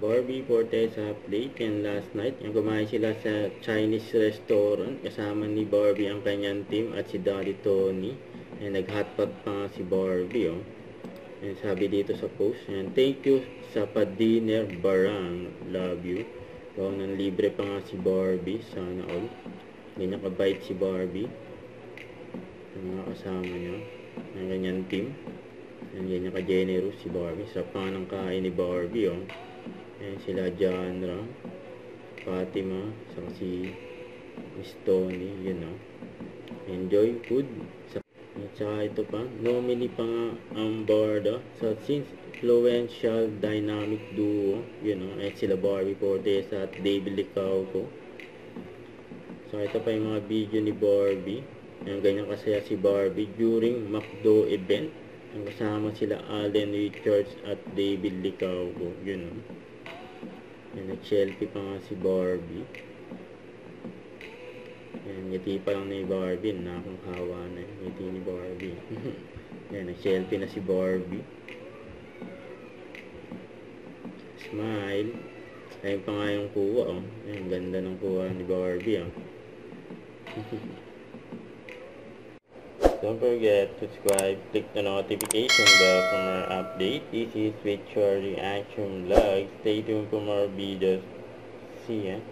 Barbie Fortesa update. And last night, yung kumain sila sa Chinese restaurant. Kasama ni Barbie ang kanyang team at si Daddy Tony. And nag-hotpot pa nga si Barbie, oh. And sabi dito sa post, and thank you sa pa-dinner Barang. Love you. So, nang libre pa nga si Barbie. Sana all. Hindi nakabait si Barbie. Ang mga kasama niya. Ang kanyang team. And ganyan ka-generous si Barbie. Sarap pa ng kain ni Barbie, oh. Ayan sila Janra, Fatima, saka si Miss Tony, yun, oh. Enjoy food. At saka ito pa, nominee pa nga ang Barda. So, since influential dynamic duo, yun, oh. Ayan sila Barbie Fortesa at David Licauco. So, ito pa yung mga video ni Barbie. Ayan, ganyan kasaya si Barbie during McDo event. Ang kasama sila Allen Richards at David Licauco. Yun, oh. Yan, nag-selfie pa nga si Barbie. Yan, ngiti pa lang ni Barbie. Nakakahawa na yung ngiti ni Barbie. Yan, nag-selfie na si Barbie. Smile. Ayun pa nga yung kuha, oh. Yan, ganda ng kuha ni Barbie, oh. Don't forget to subscribe, click the notification bell for more updates. This is with your reaction vlog. Stay tuned for more videos. See ya.